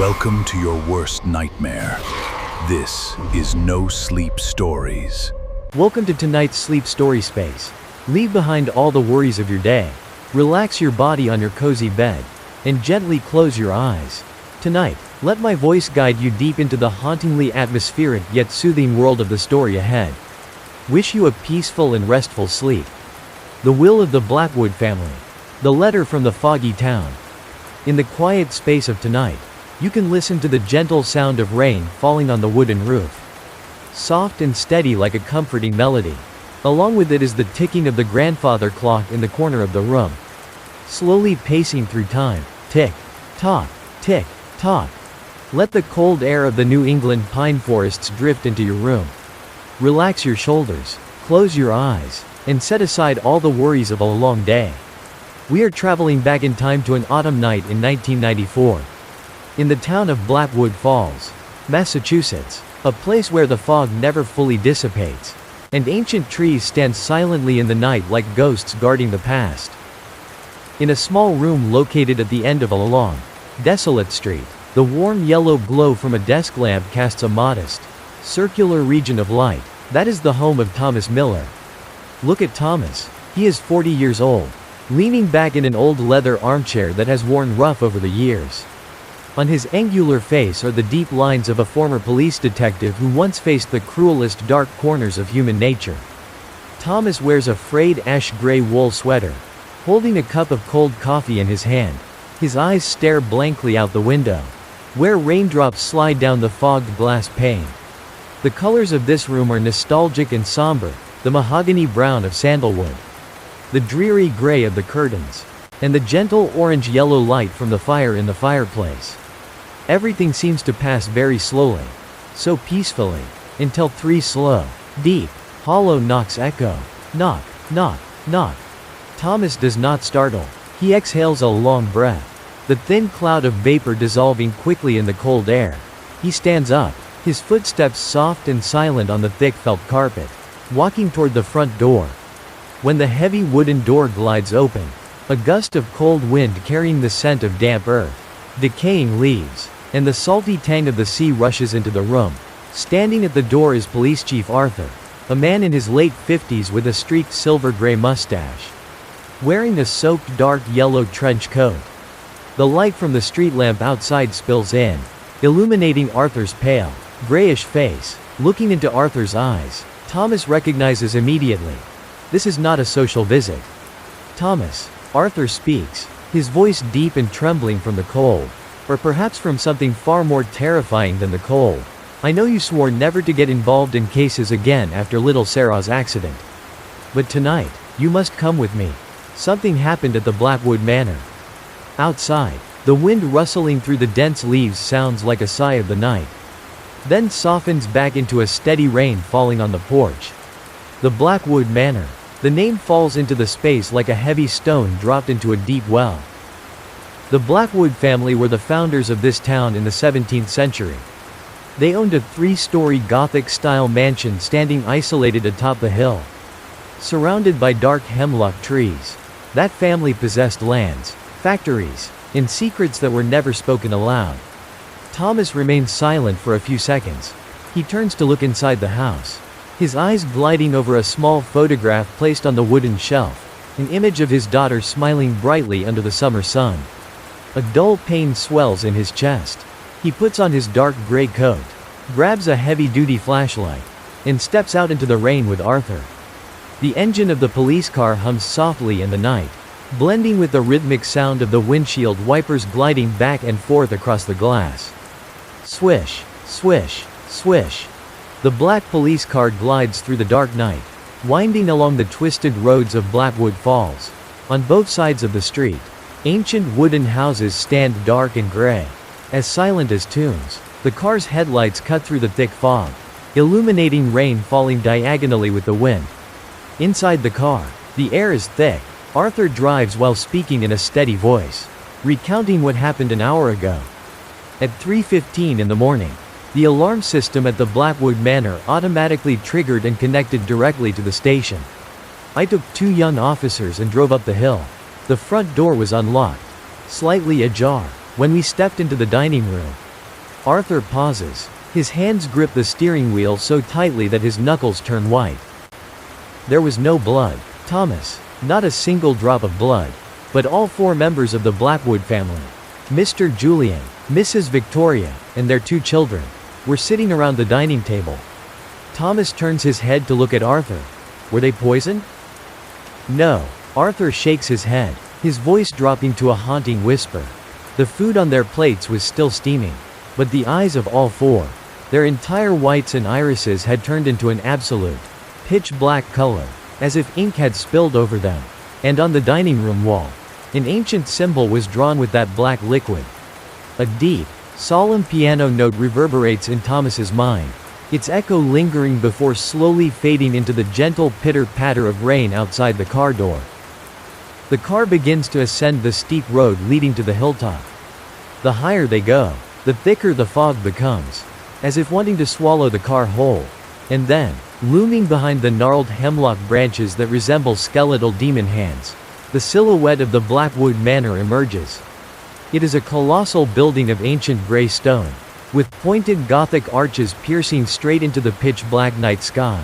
Welcome to your worst nightmare. This is No Sleep Stories. Welcome to tonight's sleep story space. Leave behind all the worries of your day. Relax your body on your cozy bed, and gently close your eyes. Tonight, let my voice guide you deep into the hauntingly atmospheric yet soothing world of the story ahead. Wish you a peaceful and restful sleep. The Will of the Blackwood Family. The Letter from the Foggy Town. In the quiet space of tonight, you can listen to the gentle sound of rain falling on the wooden roof. Soft and steady like a comforting melody. Along with it is the ticking of the grandfather clock in the corner of the room. Slowly pacing through time, tick, tock, tick, tock. Let the cold air of the New England pine forests drift into your room. Relax your shoulders, close your eyes, and set aside all the worries of a long day. We are traveling back in time to an autumn night in 1994. In the town of Blackwood Falls, Massachusetts, a place where the fog never fully dissipates, and ancient trees stand silently in the night like ghosts guarding the past. In a small room located at the end of a long, desolate street, the warm yellow glow from a desk lamp casts a modest, circular region of light. That is the home of Thomas Miller. Look at Thomas. He is 40 years old, leaning back in an old leather armchair that has worn rough over the years. On his angular face are the deep lines of a former police detective who once faced the cruelest dark corners of human nature. Thomas wears a frayed ash-gray wool sweater, holding a cup of cold coffee in his hand. His eyes stare blankly out the window, where raindrops slide down the fogged glass pane. The colors of this room are nostalgic and somber, the mahogany brown of sandalwood, the dreary gray of the curtains, and the gentle orange-yellow light from the fire in the fireplace. Everything seems to pass very slowly, so peacefully, until three slow, deep, hollow knocks echo. Knock, knock, knock. Thomas does not startle. He exhales a long breath, the thin cloud of vapor dissolving quickly in the cold air. He stands up, his footsteps soft and silent on the thick felt carpet, walking toward the front door. When the heavy wooden door glides open, a gust of cold wind carrying the scent of damp earth, decaying leaves, and the salty tang of the sea rushes into the room. Standing at the door is Police Chief Arthur, a man in his late 50s with a streaked silver-gray mustache, wearing a soaked dark yellow trench coat. The light from the street lamp outside spills in, illuminating Arthur's pale, grayish face. Looking into Arthur's eyes, Thomas recognizes immediately. This is not a social visit. Thomas, Arthur speaks, his voice deep and trembling from the cold, or perhaps from something far more terrifying than the cold. I know you swore never to get involved in cases again after little Sarah's accident. But tonight, you must come with me. Something happened at the Blackwood Manor. Outside, the wind rustling through the dense leaves sounds like a sigh of the night, then softens back into a steady rain falling on the porch. The Blackwood Manor. The name falls into the space like a heavy stone dropped into a deep well. The Blackwood family were the founders of this town in the 17th century. They owned a three-story Gothic-style mansion standing isolated atop the hill, surrounded by dark hemlock trees. That family possessed lands, factories, and secrets that were never spoken aloud. Thomas remains silent for a few seconds. He turns to look inside the house, his eyes gliding over a small photograph placed on the wooden shelf, an image of his daughter smiling brightly under the summer sun. A dull pain swells in his chest. He puts on his dark gray coat, grabs a heavy-duty flashlight, and steps out into the rain with Arthur. The engine of the police car hums softly in the night, blending with the rhythmic sound of the windshield wipers gliding back and forth across the glass. Swish, swish, swish. The black police car glides through the dark night, winding along the twisted roads of Blackwood Falls. On both sides of the street, ancient wooden houses stand dark and gray, as silent as tombs. The car's headlights cut through the thick fog, illuminating rain falling diagonally with the wind. Inside the car, the air is thick. Arthur drives while speaking in a steady voice, recounting what happened an hour ago. At 3:15 in the morning, the alarm system at the Blackwood Manor automatically triggered and connected directly to the station. I took 2 young officers and drove up the hill. The front door was unlocked, slightly ajar. When we stepped into the dining room, Arthur pauses. His hands grip the steering wheel so tightly that his knuckles turn white. There was no blood, Thomas. Not a single drop of blood. But all 4 members of the Blackwood family, Mr. Julian, Mrs. Victoria, and their 2 children, were sitting around the dining table. Thomas turns his head to look at Arthur. Were they poisoned? No. Arthur shakes his head, his voice dropping to a haunting whisper. The food on their plates was still steaming. But the eyes of all 4, their entire whites and irises had turned into an absolute, pitch black color, as if ink had spilled over them. And on the dining room wall, an ancient symbol was drawn with that black liquid. A deep, solemn piano note reverberates in Thomas's mind, its echo lingering before slowly fading into the gentle pitter-patter of rain outside the car door. The car begins to ascend the steep road leading to the hilltop. The higher they go, the thicker the fog becomes, as if wanting to swallow the car whole. And then, looming behind the gnarled hemlock branches that resemble skeletal demon hands, the silhouette of the Blackwood Manor emerges. It is a colossal building of ancient gray stone, with pointed Gothic arches piercing straight into the pitch-black night sky.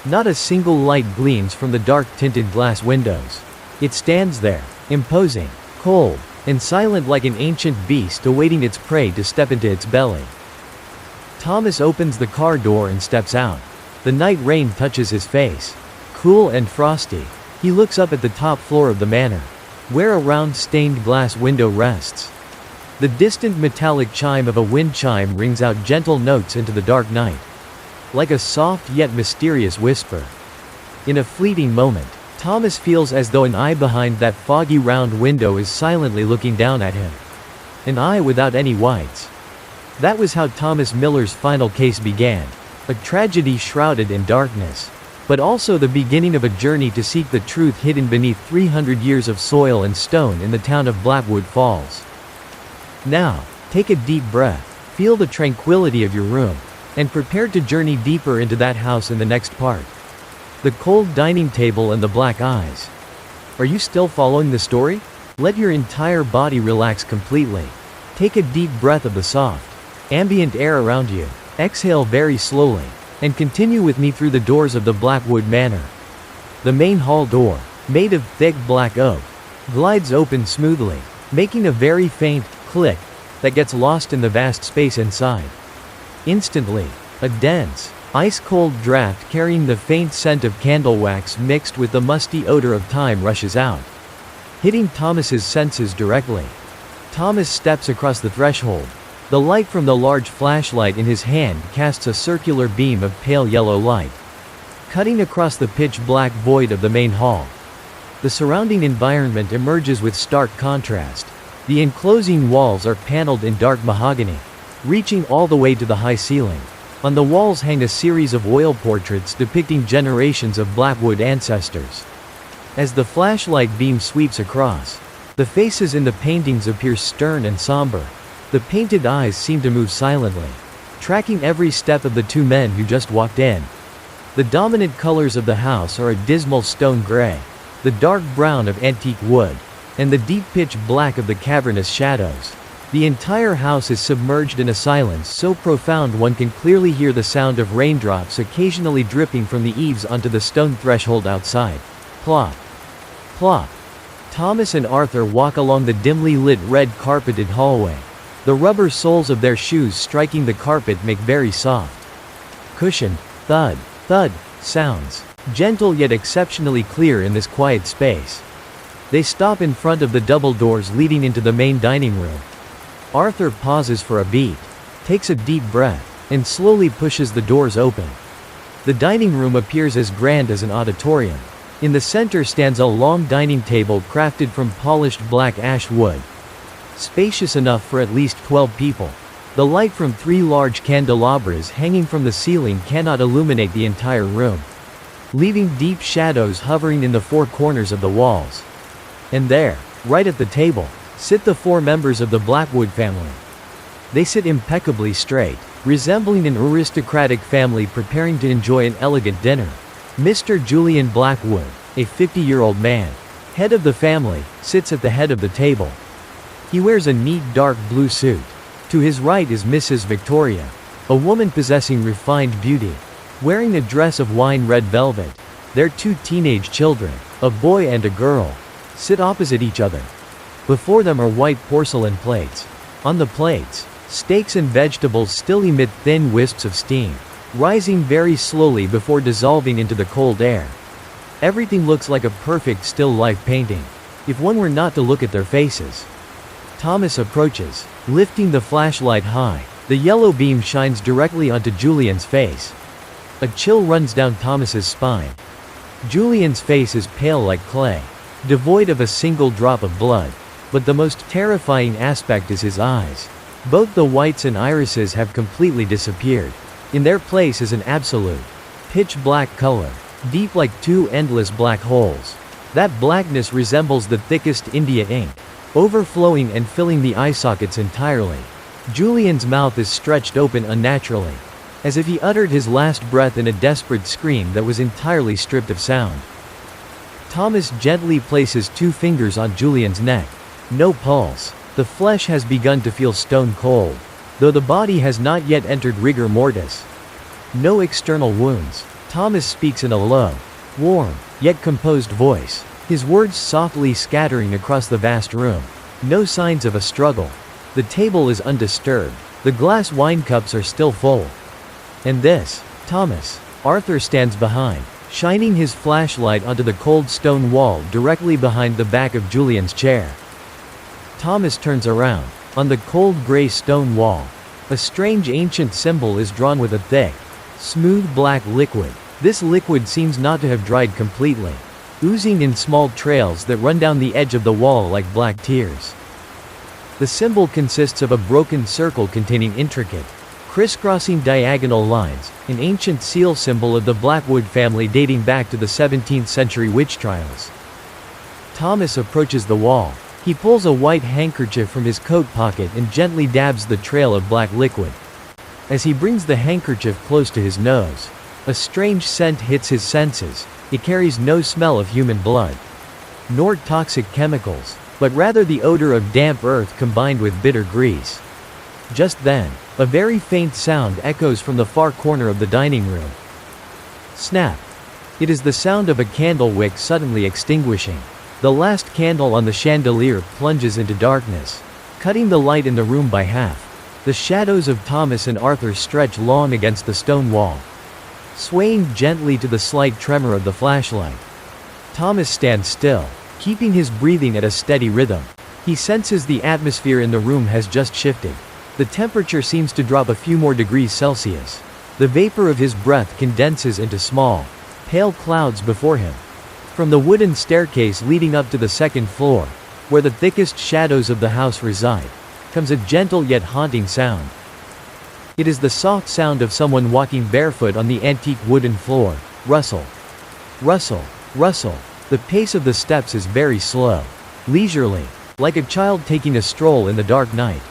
Not a single light gleams from the dark-tinted glass windows. It stands there, imposing, cold, and silent like an ancient beast awaiting its prey to step into its belly. Thomas opens the car door and steps out. The night rain touches his face. Cool and frosty. He looks up at the top floor of the manor, where a round stained glass window rests. The distant metallic chime of a wind chime rings out gentle notes into the dark night, like a soft yet mysterious whisper. In a fleeting moment, Thomas feels as though an eye behind that foggy round window is silently looking down at him. An eye without any whites. That was how Thomas Miller's final case began, a tragedy shrouded in darkness, but also the beginning of a journey to seek the truth hidden beneath 300 years of soil and stone in the town of Blackwood Falls. Now, take a deep breath, feel the tranquility of your room, and prepare to journey deeper into that house in the next part. The cold dining table and the black eyes. Are you still following the story? Let your entire body relax completely. Take a deep breath of the soft, ambient air around you. Exhale very slowly, and continue with me through the doors of the Blackwood Manor. The main hall door, made of thick black oak, glides open smoothly, making a very faint click that gets lost in the vast space inside. Instantly, a dense, ice-cold draft carrying the faint scent of candle wax mixed with the musty odor of time rushes out, hitting Thomas's senses directly. Thomas steps across the threshold. The light from the large flashlight in his hand casts a circular beam of pale yellow light, cutting across the pitch-black void of the main hall. The surrounding environment emerges with stark contrast. The enclosing walls are paneled in dark mahogany, reaching all the way to the high ceiling. On the walls hang a series of oil portraits depicting generations of Blackwood ancestors. As the flashlight beam sweeps across, the faces in the paintings appear stern and somber. The painted eyes seem to move silently, tracking every step of the 2 men who just walked in. The dominant colors of the house are a dismal stone gray, the dark brown of antique wood, and the deep pitch black of the cavernous shadows. The entire house is submerged in a silence so profound one can clearly hear the sound of raindrops occasionally dripping from the eaves onto the stone threshold outside. Plop. Plop. Thomas and Arthur walk along the dimly lit red carpeted hallway. The rubber soles of their shoes striking the carpet make very soft, cushioned, thud, thud, sounds, gentle yet exceptionally clear in this quiet space. They stop in front of the double doors leading into the main dining room. Arthur pauses for a beat, takes a deep breath, and slowly pushes the doors open. The dining room appears as grand as an auditorium. In the center stands a long dining table crafted from polished black ash wood, spacious enough for at least 12 people. The light from 3 large candelabras hanging from the ceiling cannot illuminate the entire room, leaving deep shadows hovering in the 4 corners of the walls. And there, right at the table, sit the 4 members of the Blackwood family. They sit impeccably straight, resembling an aristocratic family preparing to enjoy an elegant dinner. Mr. Julian Blackwood, a 50-year-old man, head of the family, sits at the head of the table. He wears a neat dark blue suit, To his right is Mrs. Victoria, a woman possessing refined beauty. Wearing a dress of wine-red velvet, their two teenage children, a boy and a girl, sit opposite each other. Before them are white porcelain plates. On the plates, steaks and vegetables still emit thin wisps of steam, rising very slowly before dissolving into the cold air. Everything looks like a perfect still life painting, if one were not to look at their faces. Thomas approaches, lifting the flashlight high. The yellow beam shines directly onto Julian's face. A chill runs down Thomas's spine. Julian's face is pale like clay, devoid of a single drop of blood. But the most terrifying aspect is his eyes. Both the whites and irises have completely disappeared. In their place is an absolute, pitch black color, deep like two endless black holes. That blackness resembles the thickest India ink, overflowing and filling the eye sockets entirely. Julian's mouth is stretched open unnaturally, as if he uttered his last breath in a desperate scream that was entirely stripped of sound. Thomas gently places 2 fingers on Julian's neck. No pulse. The flesh has begun to feel stone cold, though the body has not yet entered rigor mortis. No external wounds. Thomas speaks in a low, warm, yet composed voice, his words softly scattering across the vast room. No signs of a struggle. The table is undisturbed. The glass wine cups are still full. And this, Thomas, Arthur stands behind, shining his flashlight onto the cold stone wall directly behind the back of Julian's chair. Thomas turns around. On the cold gray stone wall, a strange ancient symbol is drawn with a thick, smooth black liquid. This liquid seems not to have dried completely, oozing in small trails that run down the edge of the wall like black tears. The symbol consists of a broken circle containing intricate, crisscrossing diagonal lines, an ancient seal symbol of the Blackwood family dating back to the 17th century witch trials. Thomas approaches the wall. He pulls a white handkerchief from his coat pocket and gently dabs the trail of black liquid. As he brings the handkerchief close to his nose, a strange scent hits his senses. It carries no smell of human blood, nor toxic chemicals, but rather the odor of damp earth combined with bitter grease. Just then, a very faint sound echoes from the far corner of the dining room. Snap! It is the sound of a candle wick suddenly extinguishing. The last candle on the chandelier plunges into darkness, cutting the light in the room by half. The shadows of Thomas and Arthur stretch long against the stone wall, swaying gently to the slight tremor of the flashlight. Thomas stands still, keeping his breathing at a steady rhythm. He senses the atmosphere in the room has just shifted. The temperature seems to drop a few more degrees Celsius. The vapor of his breath condenses into small, pale clouds before him. From the wooden staircase leading up to the second floor, where the thickest shadows of the house reside, comes a gentle yet haunting sound. It is the soft sound of someone walking barefoot on the antique wooden floor. Rustle. Rustle. Rustle. The pace of the steps is very slow, leisurely, like a child taking a stroll in the dark night.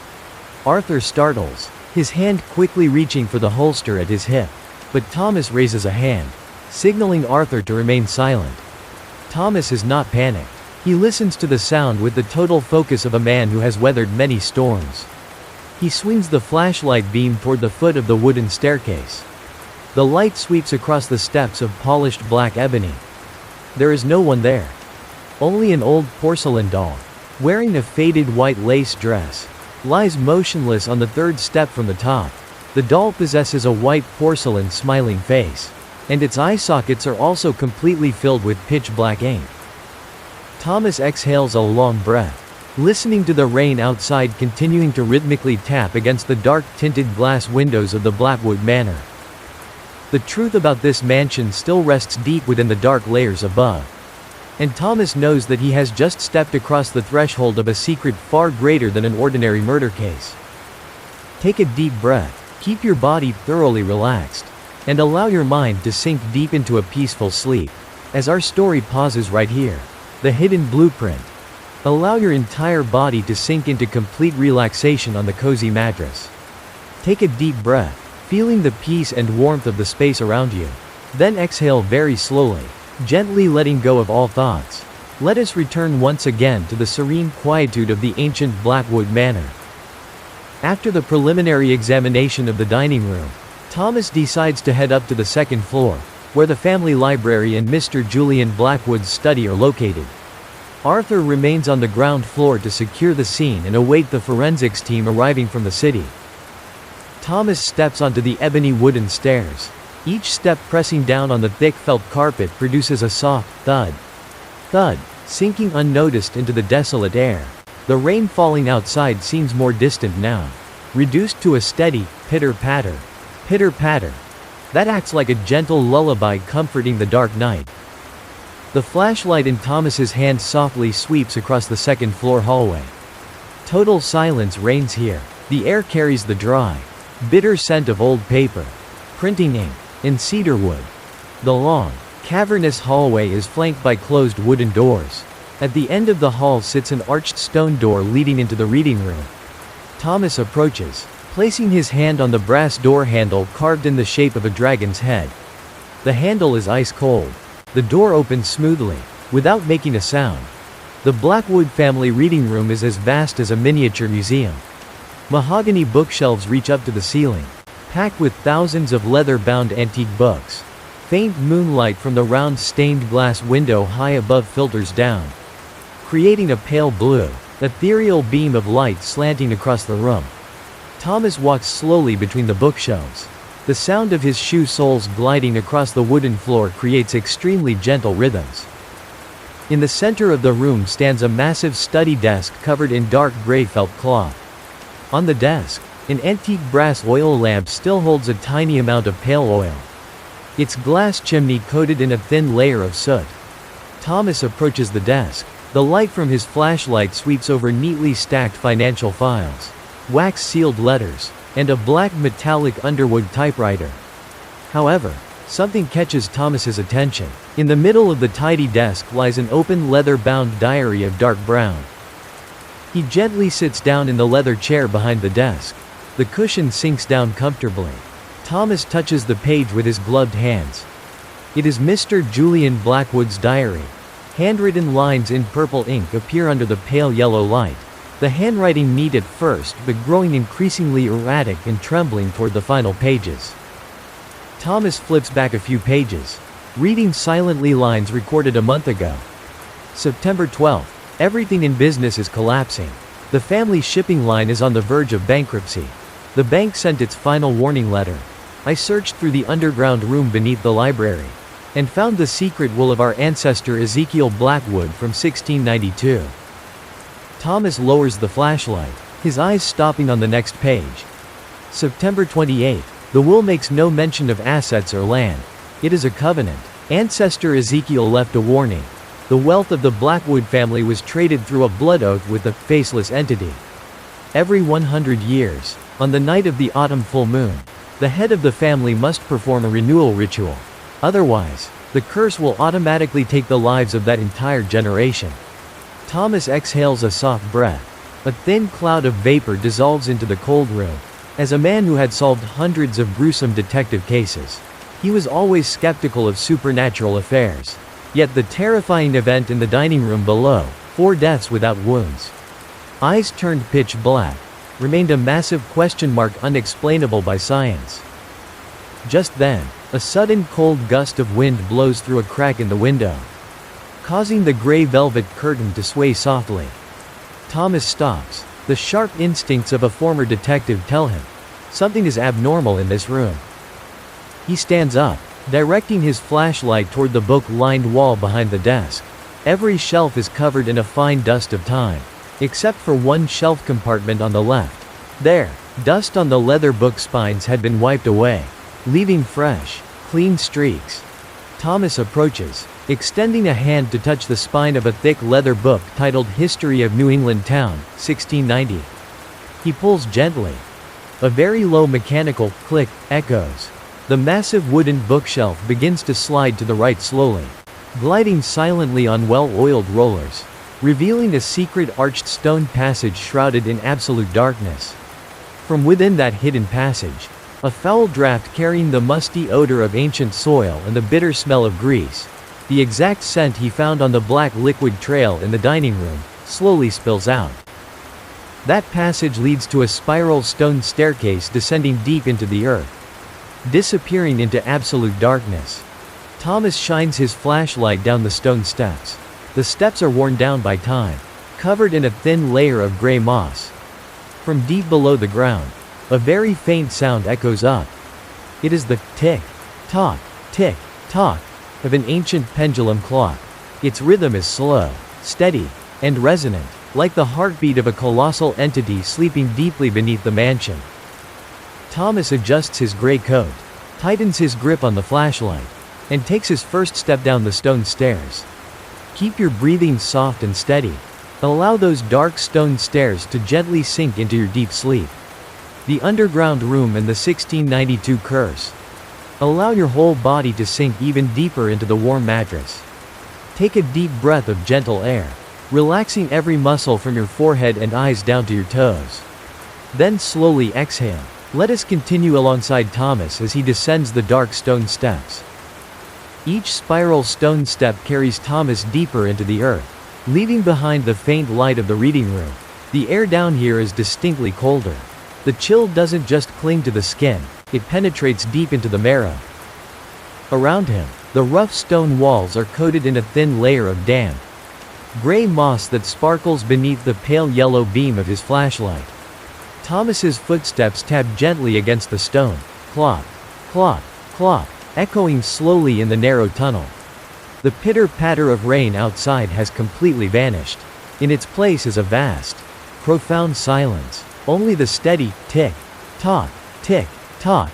Arthur startles, his hand quickly reaching for the holster at his hip. But Thomas raises a hand, signaling Arthur to remain silent. Thomas is not panicked. He listens to the sound with the total focus of a man who has weathered many storms. He swings the flashlight beam toward the foot of the wooden staircase. The light sweeps across the steps of polished black ebony. There is no one there. Only an old porcelain doll, wearing a faded white lace dress, lies motionless on the 3rd step from the top. The doll possesses a white porcelain smiling face, and its eye sockets are also completely filled with pitch black ink. Thomas exhales a long breath, listening to the rain outside continuing to rhythmically tap against the dark-tinted glass windows of the Blackwood Manor. The truth about this mansion still rests deep within the dark layers above. And Thomas knows that he has just stepped across the threshold of a secret far greater than an ordinary murder case. Take a deep breath, keep your body thoroughly relaxed, and allow your mind to sink deep into a peaceful sleep. As our story pauses right here, the hidden blueprint. Allow your entire body to sink into complete relaxation on the cozy mattress. Take a deep breath, feeling the peace and warmth of the space around you. Then exhale very slowly, gently letting go of all thoughts. Let us return once again to the serene quietude of the ancient Blackwood Manor. After the preliminary examination of the dining room, Thomas decides to head up to the second floor, where the family library and Mr. Julian Blackwood's study are located. Arthur remains on the ground floor to secure the scene and await the forensics team arriving from the city. Thomas steps onto the ebony wooden stairs. Each step pressing down on the thick felt carpet produces a soft thud. Thud, sinking unnoticed into the desolate air. The rain falling outside seems more distant now. Reduced to a steady, pitter-patter. Pitter-patter. That acts like a gentle lullaby comforting the dark night. The flashlight in Thomas's hand softly sweeps across the second-floor hallway. Total silence reigns here. The air carries the dry, bitter scent of old paper, printing ink, and cedar wood. The long, cavernous hallway is flanked by closed wooden doors. At the end of the hall sits an arched stone door leading into the reading room. Thomas approaches, placing his hand on the brass door handle carved in the shape of a dragon's head. The handle is ice cold. The door opens smoothly, without making a sound. The Blackwood family reading room is as vast as a miniature museum. Mahogany bookshelves reach up to the ceiling, packed with thousands of leather-bound antique books. Faint moonlight from the round stained glass window high above filters down, creating a pale blue, ethereal beam of light slanting across the room. Thomas walks slowly between the bookshelves. The sound of his shoe soles gliding across the wooden floor creates extremely gentle rhythms. In the center of the room stands a massive study desk covered in dark gray felt cloth. On the desk, an antique brass oil lamp still holds a tiny amount of pale oil, its glass chimney coated in a thin layer of soot. Thomas approaches the desk. The light from his flashlight sweeps over neatly stacked financial files, wax-sealed letters, and a black metallic Underwood typewriter. However, something catches Thomas's attention. In the middle of the tidy desk lies an open leather-bound diary of dark brown. He gently sits down in the leather chair behind the desk. The cushion sinks down comfortably. Thomas touches the page with his gloved hands. It is Mr. Julian Blackwood's diary. Handwritten lines in purple ink appear under the pale yellow light. The handwriting neat at first but growing increasingly erratic and trembling toward the final pages. Thomas flips back a few pages, reading silently lines recorded a month ago. September 12th. Everything in business is collapsing. The family shipping line is on the verge of bankruptcy. The bank sent its final warning letter. I searched through the underground room beneath the library, and found the secret will of our ancestor Ezekiel Blackwood from 1692. Thomas lowers the flashlight, his eyes stopping on the next page. September 28. The will makes no mention of assets or land. It is a covenant. Ancestor Ezekiel left a warning. The wealth of the Blackwood family was traded through a blood oath with the Faceless Entity. Every 100 years, on the night of the autumn full moon, the head of the family must perform a renewal ritual. Otherwise, the curse will automatically take the lives of that entire generation. Thomas exhales a soft breath. A thin cloud of vapor dissolves into the cold room. As a man who had solved hundreds of gruesome detective cases, he was always skeptical of supernatural affairs. Yet the terrifying event in the dining room below, 4 deaths without wounds, eyes turned pitch black, remained a massive question mark unexplainable by science. Just then, a sudden cold gust of wind blows through a crack in the window, causing the gray velvet curtain to sway softly. Thomas stops. The sharp instincts of a former detective tell him, something is abnormal in this room. He stands up, directing his flashlight toward the book-lined wall behind the desk. Every shelf is covered in a fine dust of time, except for one shelf compartment on the left. There, dust on the leather book spines had been wiped away, leaving fresh, clean streaks. Thomas approaches, extending a hand to touch the spine of a thick leather book titled History of New England Town, 1690. He pulls gently. A very low mechanical click echoes. The massive wooden bookshelf begins to slide to the right slowly, gliding silently on well-oiled rollers, revealing a secret arched stone passage shrouded in absolute darkness. From within that hidden passage, a foul draft carrying the musty odor of ancient soil and the bitter smell of grease, the exact scent he found on the black liquid trail in the dining room, slowly spills out. That passage leads to a spiral stone staircase descending deep into the earth, disappearing into absolute darkness. Thomas shines his flashlight down the stone steps. The steps are worn down by time, covered in a thin layer of gray moss. From deep below the ground, a very faint sound echoes up. It is the tick-tock, tick-tock of an ancient pendulum clock. Its rhythm is slow, steady, and resonant, like the heartbeat of a colossal entity sleeping deeply beneath the mansion. Thomas adjusts his gray coat, tightens his grip on the flashlight, and takes his first step down the stone stairs. Keep your breathing soft and steady. Allow those dark stone stairs to gently sink into your deep sleep. The underground room and the 1692 curse. Allow your whole body to sink even deeper into the warm mattress. Take a deep breath of gentle air, relaxing every muscle from your forehead and eyes down to your toes. Then slowly exhale. Let us continue alongside Thomas as he descends the dark stone steps. Each spiral stone step carries Thomas deeper into the earth, leaving behind the faint light of the reading room. The air down here is distinctly colder. The chill doesn't just cling to the skin, it penetrates deep into the marrow. Around him, the rough stone walls are coated in a thin layer of damp, gray moss that sparkles beneath the pale yellow beam of his flashlight. Thomas's footsteps tap gently against the stone, clop, clop, clop, echoing slowly in the narrow tunnel. The pitter-patter of rain outside has completely vanished. In its place is a vast, profound silence. Only the steady tick-tock, tick-tock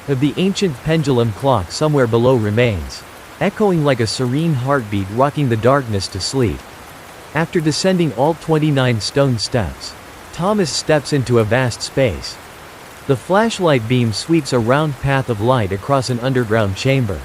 of the ancient pendulum clock somewhere below remains, echoing like a serene heartbeat rocking the darkness to sleep. After descending all 29 stone steps, Thomas steps into a vast space. The flashlight beam sweeps a round path of light across an underground chamber.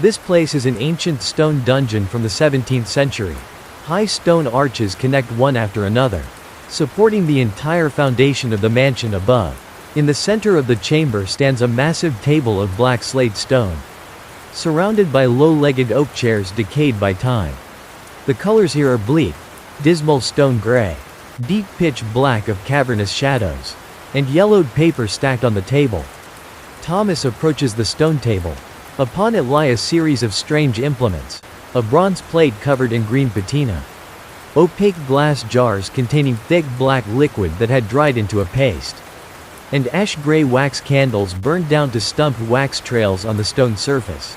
This place is an ancient stone dungeon from the 17th century. High stone arches connect one after another, supporting the entire foundation of the mansion above. In the center of the chamber stands a massive table of black slate stone, surrounded by low-legged oak chairs decayed by time. The colors here are bleak, dismal stone gray, deep pitch black of cavernous shadows, and yellowed paper stacked on the table. Thomas approaches the stone table. Upon it lie a series of strange implements, a bronze plate covered in green patina, opaque glass jars containing thick black liquid that had dried into a paste, and ash-gray wax candles burned down to stumped wax trails on the stone surface.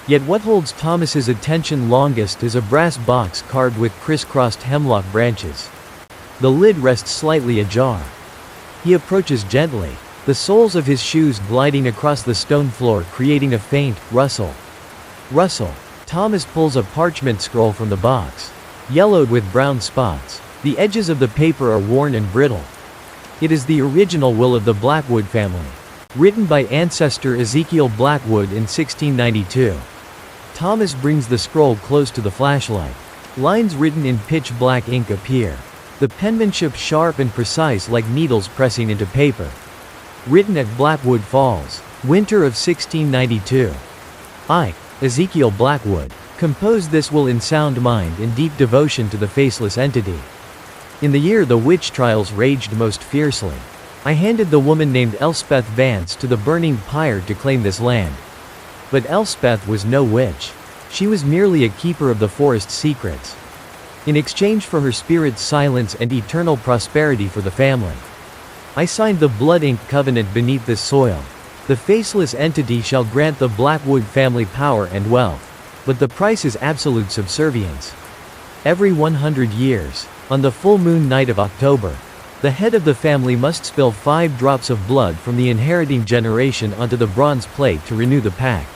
Yet what holds Thomas's attention longest is a brass box carved with crisscrossed hemlock branches. The lid rests slightly ajar. He approaches gently, the soles of his shoes gliding across the stone floor creating a faint rustle. Rustle. Thomas pulls a parchment scroll from the box, yellowed with brown spots. The edges of the paper are worn and brittle. It is the original will of the Blackwood family, written by ancestor Ezekiel Blackwood in 1692. Thomas brings the scroll close to the flashlight. Lines written in pitch black ink appear, the penmanship sharp and precise like needles pressing into paper. Written at Blackwood Falls, winter of 1692. I, Ezekiel Blackwood, composed this will in sound mind and deep devotion to the Faceless Entity. In the year the witch trials raged most fiercely, I handed the woman named Elspeth Vance to the burning pyre to claim this land. But Elspeth was no witch. She was merely a keeper of the forest's secrets. In exchange for her spirit's silence and eternal prosperity for the family, I signed the blood-ink covenant beneath this soil. The Faceless Entity shall grant the Blackwood family power and wealth, but the price is absolute subservience. Every 100 years, on the full moon night of October, the head of the family must spill 5 drops of blood from the inheriting generation onto the bronze plate to renew the pact.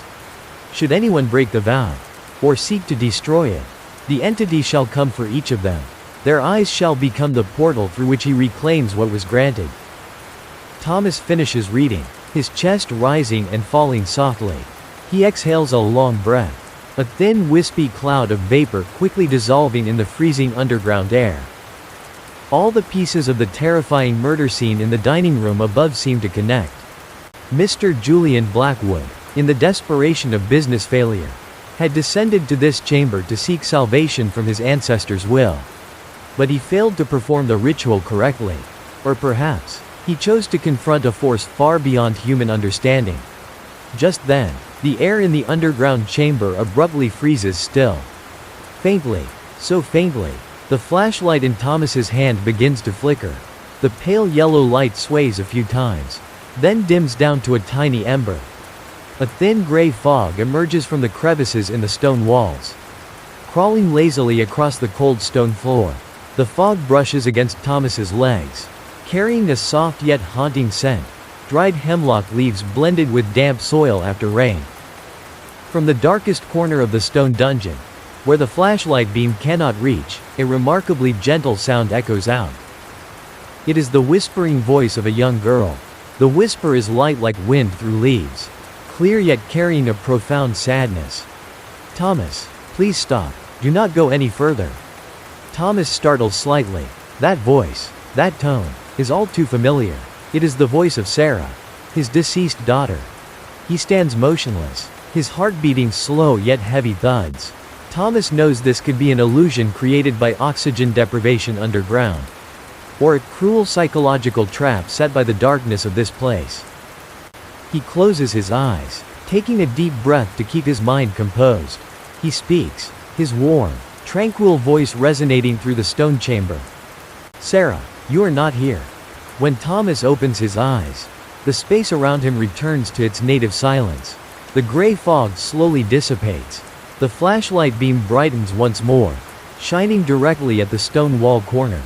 Should anyone break the vow, or seek to destroy it, the entity shall come for each of them. Their eyes shall become the portal through which he reclaims what was granted. Thomas finishes reading, his chest rising and falling softly. He exhales a long breath, a thin wispy cloud of vapor quickly dissolving in the freezing underground air. All the pieces of the terrifying murder scene in the dining room above seem to connect. Mr. Julian Blackwood, in the desperation of business failure, had descended to this chamber to seek salvation from his ancestors' will. but he failed to perform the ritual correctly. Or perhaps, he chose to confront a force far beyond human understanding. Just then, the air in the underground chamber abruptly freezes still. Faintly, so faintly, the flashlight in Thomas's hand begins to flicker. The pale yellow light sways a few times, then dims down to a tiny ember. A thin gray fog emerges from the crevices in the stone walls. Crawling lazily across the cold stone floor, the fog brushes against Thomas's legs, carrying a soft yet haunting scent, dried hemlock leaves blended with damp soil after rain. From the darkest corner of the stone dungeon, where the flashlight beam cannot reach, a remarkably gentle sound echoes out. It is the whispering voice of a young girl. The whisper is light like wind through leaves, clear yet carrying a profound sadness. "Thomas, please stop. Do not go any further." Thomas startles slightly. That voice, that tone, is all too familiar. It is the voice of Sarah, his deceased daughter. He stands motionless, his heart beating slow yet heavy thuds. Thomas knows this could be an illusion created by oxygen deprivation underground, or a cruel psychological trap set by the darkness of this place. He closes his eyes, taking a deep breath to keep his mind composed. He speaks, his warm, tranquil voice resonating through the stone chamber. "Sarah, you are not here." When Thomas opens his eyes, the space around him returns to its native silence. The gray fog slowly dissipates. The flashlight beam brightens once more, shining directly at the stone wall corner.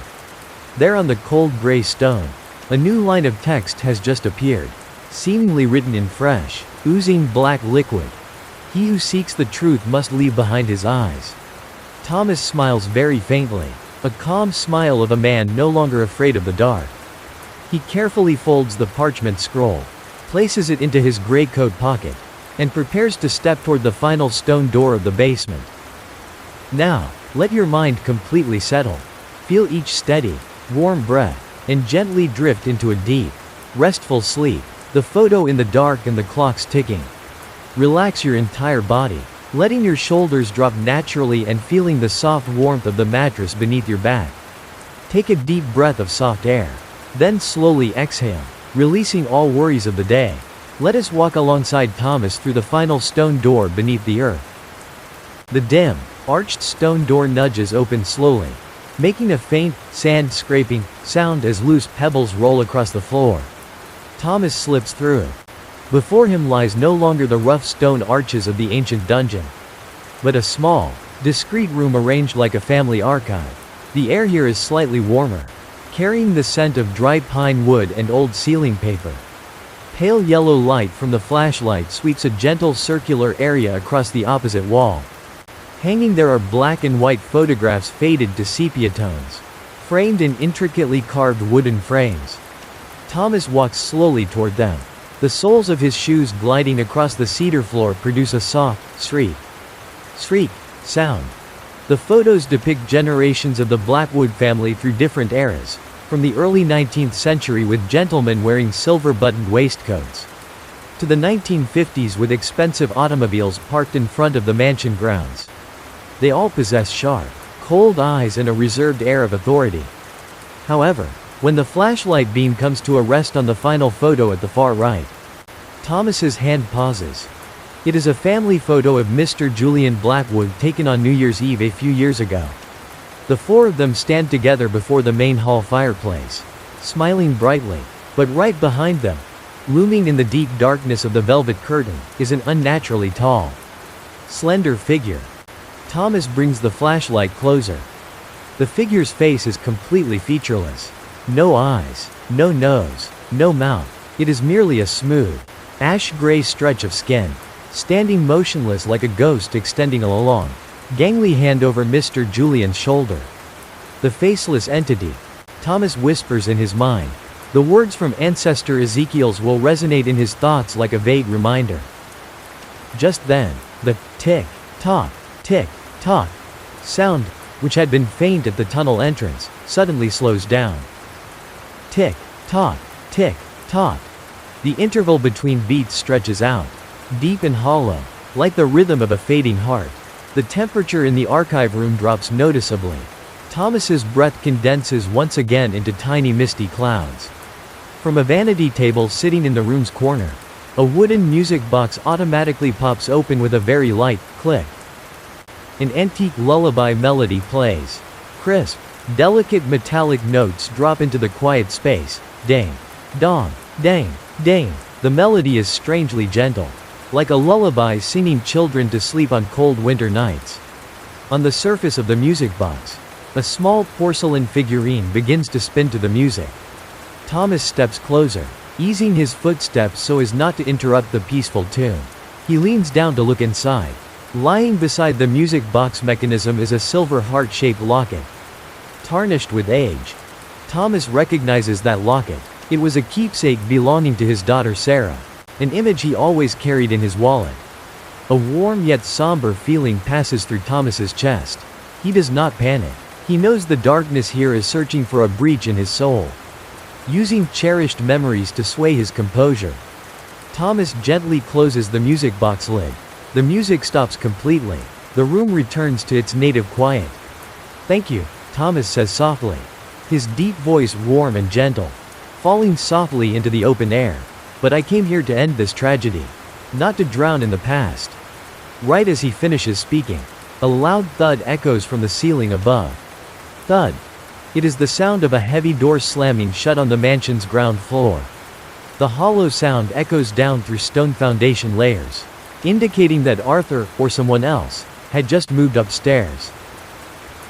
There on the cold gray stone, a new line of text has just appeared, seemingly written in fresh, oozing black liquid. "He who seeks the truth must leave behind his eyes." Thomas smiles very faintly, a calm smile of a man no longer afraid of the dark. He carefully folds the parchment scroll, places it into his gray coat pocket, and prepares to step toward the final stone door of the basement. Now, let your mind completely settle. Feel each steady, warm breath, and gently drift into a deep, restful sleep, the photo in the dark and the clocks ticking. Relax your entire body, letting your shoulders drop naturally and feeling the soft warmth of the mattress beneath your back. Take a deep breath of soft air, then slowly exhale, releasing all worries of the day. Let us walk alongside Thomas through the final stone door beneath the earth. The dim, arched stone door nudges open slowly, making a faint, sand-scraping sound as loose pebbles roll across the floor. Thomas slips through. Before him lies no longer the rough stone arches of the ancient dungeon, but a small, discreet room arranged like a family archive. The air here is slightly warmer, carrying the scent of dry pine wood and old ceiling paper. Pale yellow light from the flashlight sweeps a gentle circular area across the opposite wall. Hanging there are black and white photographs faded to sepia tones, framed in intricately carved wooden frames. Thomas walks slowly toward them. The soles of his shoes gliding across the cedar floor produce a soft, shriek sound. The photos depict generations of the Blackwood family through different eras, from the early 19th century with gentlemen wearing silver-buttoned waistcoats, to the 1950s with expensive automobiles parked in front of the mansion grounds. They all possess sharp, cold eyes and a reserved air of authority. However, when the flashlight beam comes to a rest on the final photo at the far right, Thomas's hand pauses. It is a family photo of Mr. Julian Blackwood taken on New Year's Eve a few years ago. The four of them stand together before the main hall fireplace, smiling brightly, but right behind them, looming in the deep darkness of the velvet curtain, is an unnaturally tall, slender figure. Thomas brings the flashlight closer. The figure's face is completely featureless. No eyes, no nose, no mouth. It is merely a smooth, ash-gray stretch of skin, standing motionless like a ghost extending a long, gangly hand over Mr. Julian's shoulder. "The Faceless Entity," Thomas whispers in his mind. The words from ancestor Ezekiel's will resonate in his thoughts like a vague reminder. Just then, the tick-tock sound, which had been faint at the tunnel entrance, suddenly slows down. Tick-tock, tick-tock. The interval between beats stretches out, deep and hollow, like the rhythm of a fading heart. The temperature in the archive room drops noticeably. Thomas's breath condenses once again into tiny misty clouds. From a vanity table sitting in the room's corner, a wooden music box automatically pops open with a very light click. An antique lullaby melody plays. Crisp, delicate metallic notes drop into the quiet space. Ding, dong, dang, dang. The melody is strangely gentle, like a lullaby singing children to sleep on cold winter nights. On the surface of the music box, a small porcelain figurine begins to spin to the music. Thomas steps closer, easing his footsteps so as not to interrupt the peaceful tune. He leans down to look inside. Lying beside the music box mechanism is a silver heart-shaped locket. Tarnished with age, Thomas recognizes that locket. It was a keepsake belonging to his daughter Sarah, an image he always carried in his wallet. A warm yet somber feeling passes through Thomas's chest. He does not panic. He knows the darkness here is searching for a breach in his soul. Using cherished memories to sway his composure, Thomas gently closes the music box lid. The music stops completely. The room returns to its native quiet. "Thank you," Thomas says softly, his deep voice warm and gentle, falling softly into the open air. "But I came here to end this tragedy, not to drown in the past." Right as he finishes speaking, a loud thud echoes from the ceiling above. Thud. It is the sound of a heavy door slamming shut on the mansion's ground floor. The hollow sound echoes down through stone foundation layers, indicating that Arthur, or someone else, had just moved upstairs.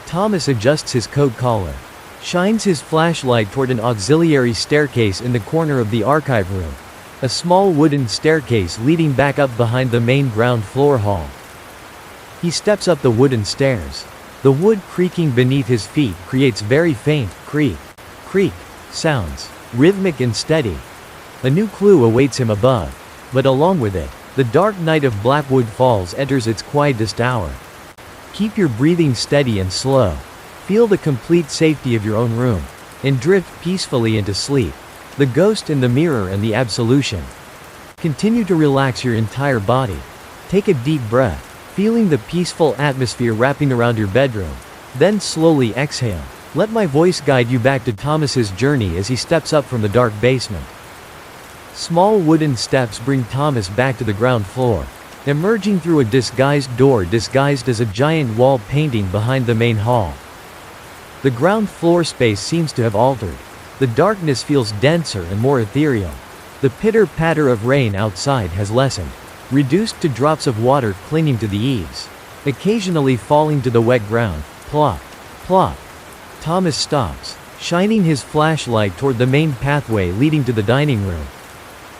Thomas adjusts his coat collar, shines his flashlight toward an auxiliary staircase in the corner of the archive room, a small wooden staircase leading back up behind the main ground floor hall. He steps up the wooden stairs. The wood creaking beneath his feet creates very faint creak, creak sounds, rhythmic and steady. A new clue awaits him above, but along with it, the dark night of Blackwood Falls enters its quietest hour. Keep your breathing steady and slow. Feel the complete safety of your own room, and drift peacefully into sleep. The ghost in the mirror and the absolution. Continue to relax your entire body. Take a deep breath, feeling the peaceful atmosphere wrapping around your bedroom. Then slowly exhale. Let my voice guide you back to Thomas's journey as he steps up from the dark basement. Small wooden steps bring Thomas back to the ground floor, emerging through a disguised door disguised as a giant wall painting behind the main hall. The ground floor space seems to have altered. The darkness feels denser and more ethereal. The pitter-patter of rain outside has lessened, reduced to drops of water clinging to the eaves, occasionally falling to the wet ground. Plop, plop. Thomas stops, shining his flashlight toward the main pathway leading to the dining room.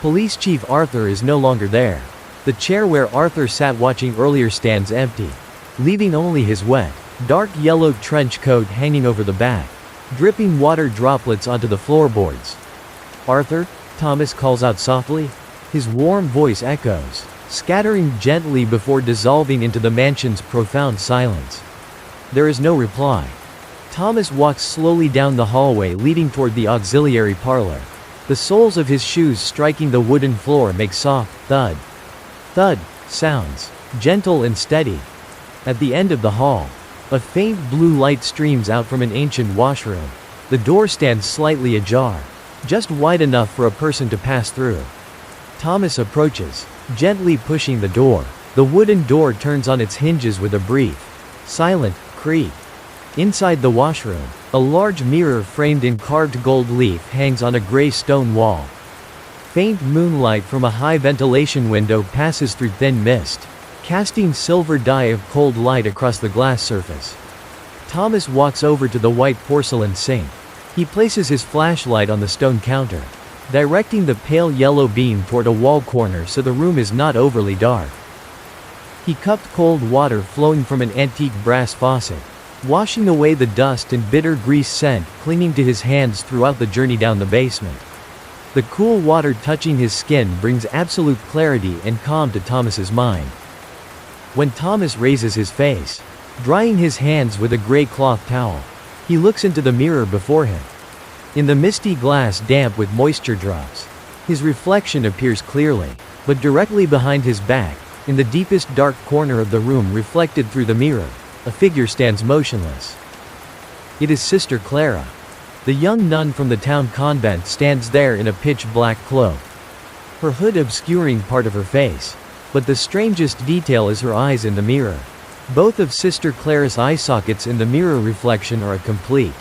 Police Chief Arthur is no longer there. The chair where Arthur sat watching earlier stands empty, leaving only his wet, dark yellow trench coat hanging over the back, dripping water droplets onto the floorboards. "Arthur?" Thomas calls out softly. His warm voice echoes, scattering gently before dissolving into the mansion's profound silence. There is no reply. Thomas walks slowly down the hallway leading toward the auxiliary parlor. The soles of his shoes striking the wooden floor make soft thud, thud sounds, gentle and steady. At the end of the hall, a faint blue light streams out from an ancient washroom. The door stands slightly ajar, just wide enough for a person to pass through. Thomas approaches, gently pushing the door. The wooden door turns on its hinges with a brief, silent creak. Inside the washroom, a large mirror framed in carved gold leaf hangs on a gray stone wall. Faint moonlight from a high ventilation window passes through thin mist, casting silver dye of cold light across the glass surface. Thomas walks over to the white porcelain sink. He places his flashlight on the stone counter, directing the pale yellow beam toward a wall corner so the room is not overly dark. He cupped cold water flowing from an antique brass faucet, washing away the dust and bitter grease scent clinging to his hands throughout the journey down the basement. The cool water touching his skin brings absolute clarity and calm to Thomas's mind. When Thomas raises his face, drying his hands with a gray cloth towel, he looks into the mirror before him. In the misty glass damp with moisture drops, his reflection appears clearly, but directly behind his back, in the deepest dark corner of the room reflected through the mirror, a figure stands motionless. It is Sister Clara. The young nun from the town convent stands there in a pitch-black cloak, her hood obscuring part of her face. But the strangest detail is her eyes in the mirror. Both of Sister Clara's eye sockets in the mirror reflection are a complete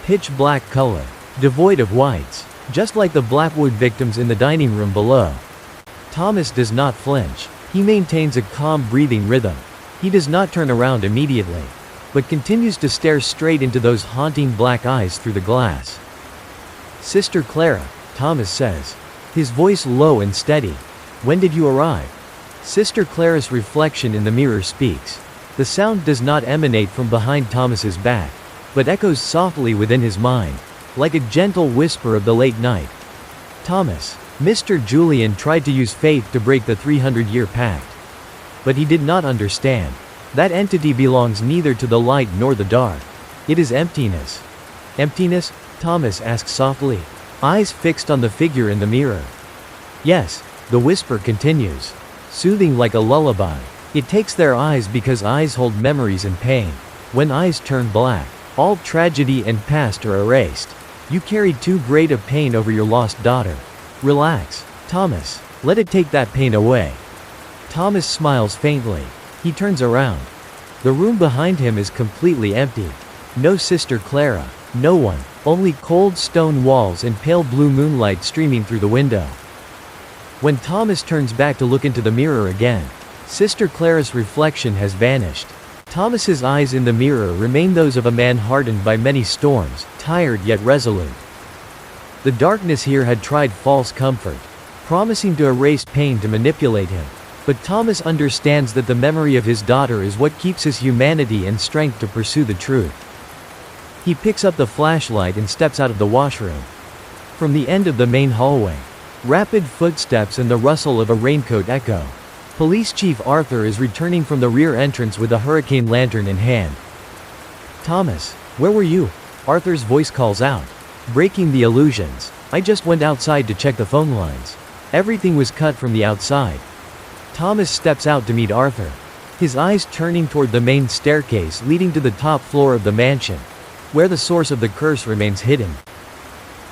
pitch-black color, devoid of whites, just like the Blackwood victims in the dining room below. Thomas does not flinch. He maintains a calm breathing rhythm. He does not turn around immediately, but continues to stare straight into those haunting black eyes through the glass. "Sister Clara," Thomas says, his voice low and steady. "When did you arrive?" Sister Clara's reflection in the mirror speaks. The sound does not emanate from behind Thomas's back, but echoes softly within his mind, like a gentle whisper of the late night. "Thomas, Mr. Julian tried to use faith to break the 300-year pact. But he did not understand. That entity belongs neither to the light nor the dark. It is emptiness." "Emptiness?" Thomas asks softly, eyes fixed on the figure in the mirror. "Yes," the whisper continues, soothing like a lullaby. "It takes their eyes because eyes hold memories and pain. When eyes turn black, all tragedy and past are erased. You carried too great a pain over your lost daughter. Relax, Thomas. Let it take that pain away." Thomas smiles faintly. He turns around. The room behind him is completely empty. No Sister Clara, no one, only cold stone walls and pale blue moonlight streaming through the window. When Thomas turns back to look into the mirror again, Sister Clara's reflection has vanished. Thomas's eyes in the mirror remain those of a man hardened by many storms, tired yet resolute. The darkness here had tried false comfort, promising to erase pain to manipulate him. But Thomas understands that the memory of his daughter is what keeps his humanity and strength to pursue the truth. He picks up the flashlight and steps out of the washroom. From the end of the main hallway, rapid footsteps and the rustle of a raincoat echo. Police Chief Arthur is returning from the rear entrance with a hurricane lantern in hand. "Thomas, where were you?" Arthur's voice calls out, breaking the illusions. "I just went outside to check the phone lines. Everything was cut from the outside." Thomas steps out to meet Arthur, his eyes turning toward the main staircase leading to the top floor of the mansion, where the source of the curse remains hidden.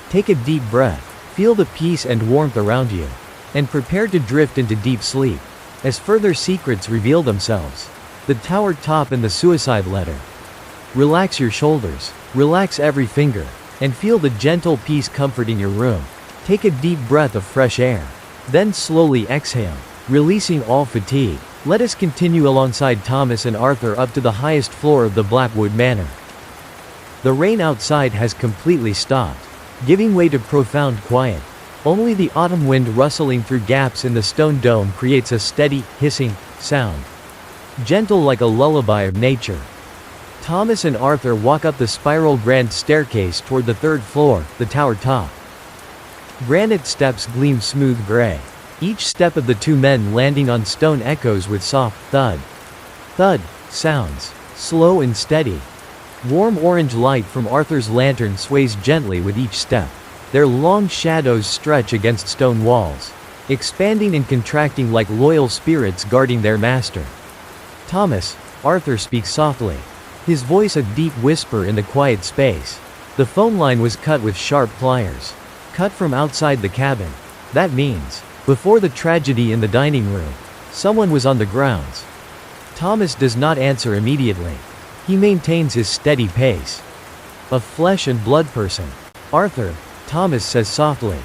Take a deep breath, feel the peace and warmth around you, and prepare to drift into deep sleep, as further secrets reveal themselves. The tower top and the suicide letter. Relax your shoulders, relax every finger, and feel the gentle peace comforting your room. Take a deep breath of fresh air. Then slowly exhale, releasing all fatigue. Let us continue alongside Thomas and Arthur up to the highest floor of the Blackwood Manor. The rain outside has completely stopped, giving way to profound quiet. Only the autumn wind rustling through gaps in the stone dome creates a steady, hissing sound, gentle like a lullaby of nature. Thomas and Arthur walk up the spiral grand staircase toward the third floor, the tower top. Granite steps gleam smooth gray. Each step of the two men landing on stone echoes with soft thud, thud sounds, slow and steady. Warm orange light from Arthur's lantern sways gently with each step. Their long shadows stretch against stone walls, expanding and contracting like loyal spirits guarding their master. "Thomas," Arthur speaks softly, his voice a deep whisper in the quiet space. The phone line was cut with sharp pliers, cut from outside the cabin. That means, before the tragedy in the dining room, someone was on the grounds. Thomas does not answer immediately. He maintains his steady pace. "A flesh and blood person." "Arthur," Thomas says softly,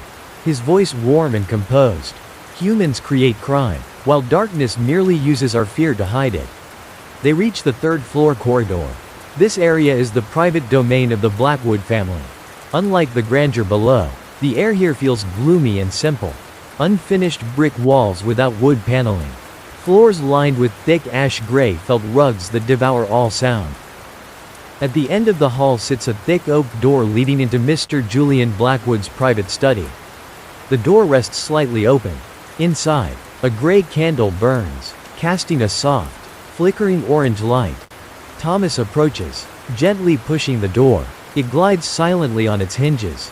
his voice warm and composed. "Humans create crime, while darkness merely uses our fear to hide it." They reach the third floor corridor. This area is the private domain of the Blackwood family. Unlike the grandeur below, the air here feels gloomy and simple. Unfinished brick walls without wood paneling. Floors lined with thick ash gray felt rugs that devour all sound. At the end of the hall sits a thick oak door leading into Mr. Julian Blackwood's private study. The door rests slightly open. Inside, a gray candle burns, casting a soft, flickering orange light. Thomas approaches, gently pushing the door. It glides silently on its hinges.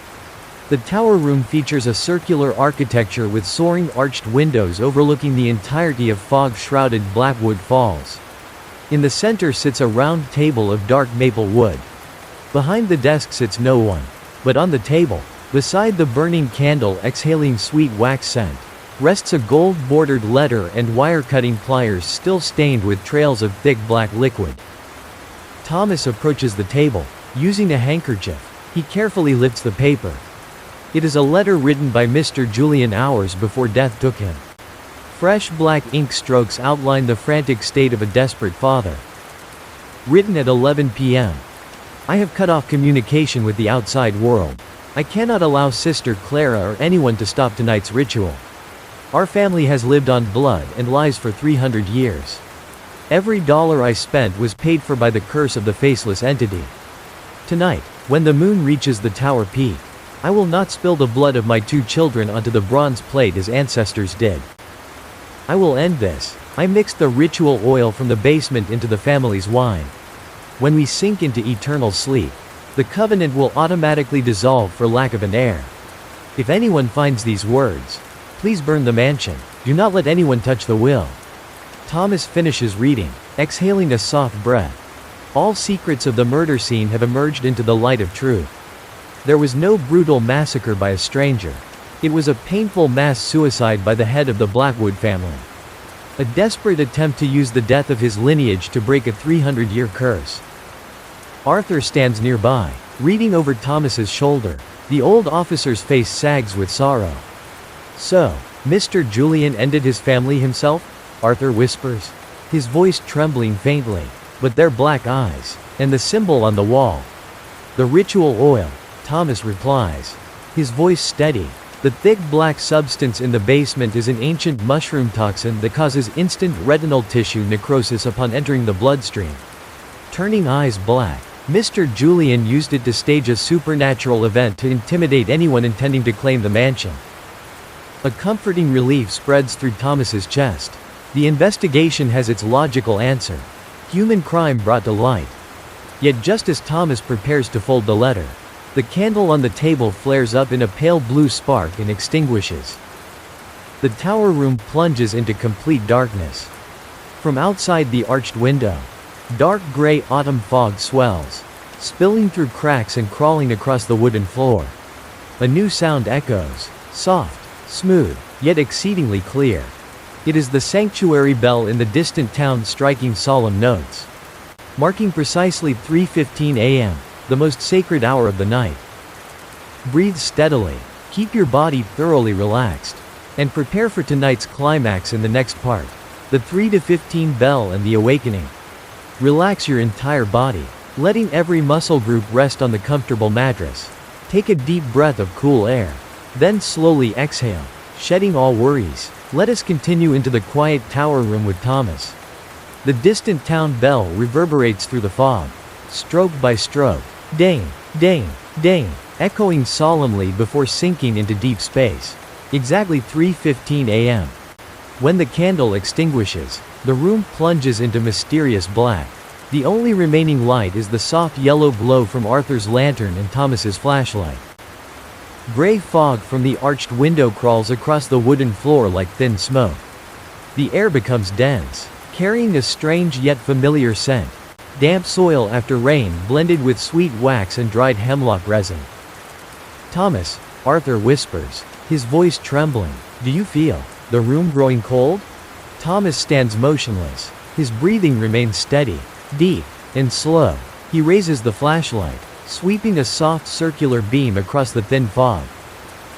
The tower room features a circular architecture with soaring arched windows overlooking the entirety of fog-shrouded Blackwood Falls. In the center sits a round table of dark maple wood. Behind the desk sits no one. But on the table, beside the burning candle exhaling sweet wax scent, rests a gold-bordered letter and wire-cutting pliers still stained with trails of thick black liquid. Thomas approaches the table. Using a handkerchief, he carefully lifts the paper. It is a letter written by Mr. Julian hours before death took him. Fresh black ink strokes outline the frantic state of a desperate father. Written at 11 p.m. I have cut off communication with the outside world. I cannot allow Sister Clara or anyone to stop tonight's ritual. Our family has lived on blood and lies for 300 years. Every dollar I spent was paid for by the curse of the Faceless Entity. Tonight, when the moon reaches the tower peak, I will not spill the blood of my 2 children onto the bronze plate as ancestors did. I will end this. I mixed the ritual oil from the basement into the family's wine. When we sink into eternal sleep, the covenant will automatically dissolve for lack of an heir. If anyone finds these words, please burn the mansion. Do not let anyone touch the will. Thomas finishes reading, exhaling a soft breath. All secrets of the murder scene have emerged into the light of truth. There was no brutal massacre by a stranger. It was a painful mass suicide by the head of the Blackwood family. A desperate attempt to use the death of his lineage to break a 300-year curse. Arthur stands nearby, reading over Thomas's shoulder. The old officer's face sags with sorrow. So, Mr. Julian ended his family himself? Arthur whispers, his voice trembling faintly. But their black eyes, and the symbol on the wall. The ritual oil, Thomas replies, his voice steady. The thick black substance in the basement is an ancient mushroom toxin that causes instant retinal tissue necrosis upon entering the bloodstream. Turning eyes black, Mr. Julian used it to stage a supernatural event to intimidate anyone intending to claim the mansion. A comforting relief spreads through Thomas's chest. The investigation has its logical answer. Human crime brought to light. Yet just as Thomas prepares to fold the letter, the candle on the table flares up in a pale blue spark and extinguishes. The tower room plunges into complete darkness. From outside the arched window, dark gray autumn fog swells, spilling through cracks and crawling across the wooden floor. A new sound echoes, soft, smooth, yet exceedingly clear. It is the sanctuary bell in the distant town striking solemn notes. Marking precisely 3:15 a.m., the most sacred hour of the night. Breathe steadily, keep your body thoroughly relaxed, and prepare for tonight's climax in the next part. The 3 to 15 bell and the awakening. Relax your entire body, letting every muscle group rest on the comfortable mattress. Take a deep breath of cool air. Then slowly exhale, shedding all worries. Let us continue into the quiet tower room with Thomas. The distant town bell reverberates through the fog, stroke by stroke, ding, ding, ding, echoing solemnly before sinking into deep space. Exactly 3:15 a.m. When the candle extinguishes, the room plunges into mysterious black. The only remaining light is the soft yellow glow from Arthur's lantern and Thomas's flashlight. Gray fog from the arched window crawls across the wooden floor like thin smoke. The air becomes dense, carrying a strange yet familiar scent. Damp soil after rain blended with sweet wax and dried hemlock resin. Thomas, Arthur whispers, his voice trembling, do you feel the room growing cold? Thomas stands motionless. His breathing remains steady, deep, and slow. He raises the flashlight, sweeping a soft circular beam across the thin fog.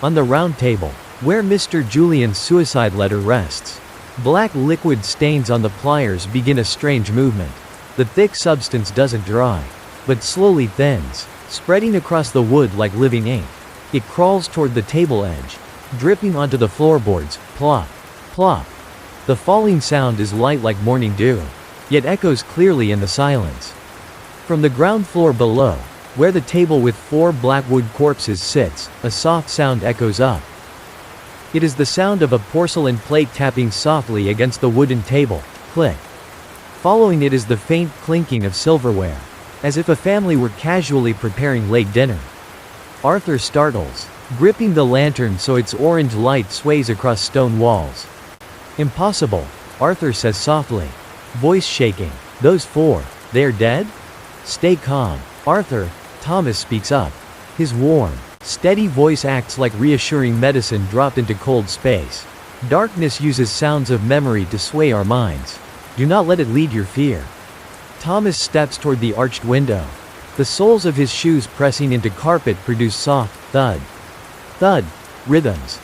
On the round table, where Mr. Julian's suicide letter rests, black liquid stains on the pliers begin a strange movement. The thick substance doesn't dry, but slowly thins, spreading across the wood like living ink. It crawls toward the table edge, dripping onto the floorboards, plop, plop. The falling sound is light like morning dew, yet echoes clearly in the silence. From the ground floor below, where the table with 4 Blackwood corpses sits, a soft sound echoes up. It is the sound of a porcelain plate tapping softly against the wooden table, click. Following it is the faint clinking of silverware, as if a family were casually preparing late dinner. Arthur startles, gripping the lantern so its orange light sways across stone walls. Impossible, Arthur says softly, voice shaking. Those 4, they're dead? Stay calm, Arthur, Thomas speaks up. His warm, steady voice acts like reassuring medicine dropped into cold space. Darkness uses sounds of memory to sway our minds. Do not let it lead your fear. Thomas steps toward the arched window. The soles of his shoes pressing into carpet produce soft, thud, thud, rhythms.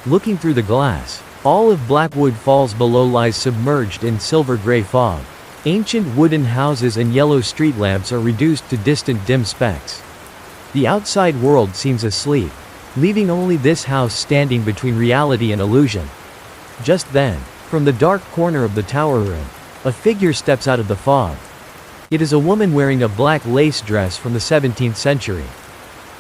Looking through the glass, all of Blackwood Falls below lies submerged in silver-gray fog. Ancient wooden houses and yellow street lamps are reduced to distant dim specks. The outside world seems asleep, leaving only this house standing between reality and illusion. Just then, from the dark corner of the tower room, a figure steps out of the fog. It is a woman wearing a black lace dress from the 17th century.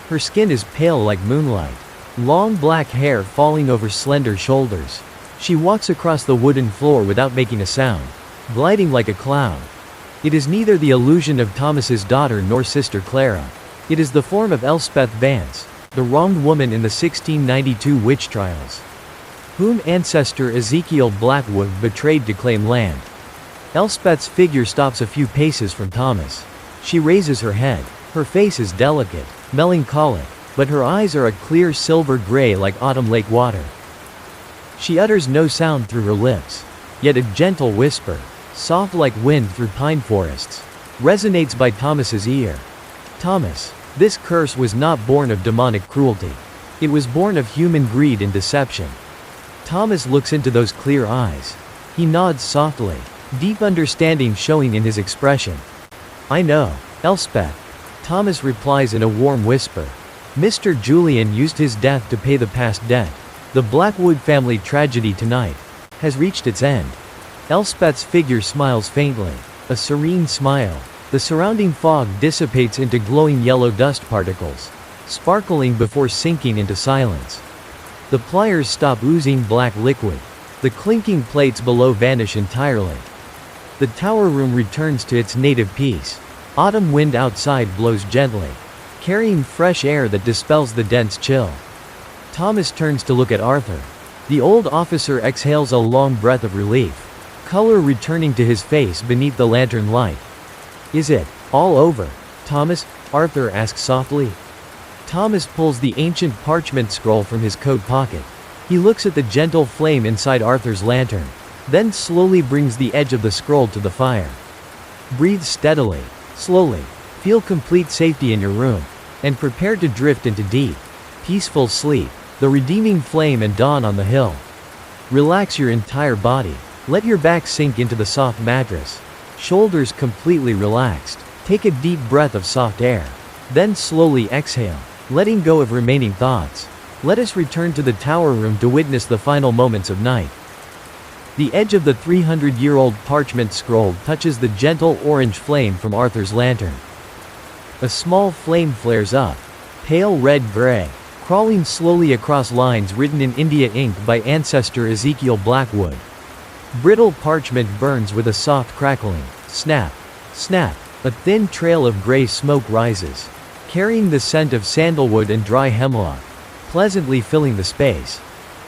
Her skin is pale like moonlight, long black hair falling over slender shoulders. She walks across the wooden floor without making a sound, gliding like a cloud. It is neither the illusion of Thomas's daughter nor Sister Clara. It is the form of Elspeth Vance, the wronged woman in the 1692 witch trials, whom ancestor Ezekiel Blackwood betrayed to claim land. Elspeth's figure stops a few paces from Thomas. She raises her head. Her face is delicate, melancholic, but her eyes are a clear silver gray like autumn lake water. She utters no sound through her lips, yet a gentle whisper, soft like wind through pine forests, resonates by Thomas's ear. Thomas, this curse was not born of demonic cruelty. It was born of human greed and deception. Thomas looks into those clear eyes. He nods softly, deep understanding showing in his expression. I know, Elspeth. Thomas replies in a warm whisper. Mr. Julian used his death to pay the past debt. The Blackwood family tragedy tonight has reached its end. Elspeth's figure smiles faintly, a serene smile. The surrounding fog dissipates into glowing yellow dust particles, sparkling before sinking into silence. The pliers stop oozing black liquid. The clinking plates below vanish entirely. The tower room returns to its native peace. Autumn wind outside blows gently, carrying fresh air that dispels the dense chill. Thomas turns to look at Arthur. The old officer exhales a long breath of relief, color returning to his face beneath the lantern light. Is it all over, Thomas? Arthur asks softly. Thomas pulls the ancient parchment scroll from his coat pocket. He looks at the gentle flame inside Arthur's lantern, then slowly brings the edge of the scroll to the fire. Breathe steadily, slowly, feel complete safety in your room, and prepare to drift into deep, peaceful sleep, the redeeming flame and dawn on the hill. Relax your entire body. Let your back sink into the soft mattress. Shoulders completely relaxed. Take a deep breath of soft air. Then slowly exhale, letting go of remaining thoughts. Let us return to the tower room to witness the final moments of night. The edge of the 300-year-old parchment scroll touches the gentle orange flame from Arthur's lantern. A small flame flares up, pale red-gray, crawling slowly across lines written in India ink by ancestor Ezekiel Blackwood. Brittle parchment burns with a soft crackling. Snap, snap, a thin trail of gray smoke rises, carrying the scent of sandalwood and dry hemlock, pleasantly filling the space.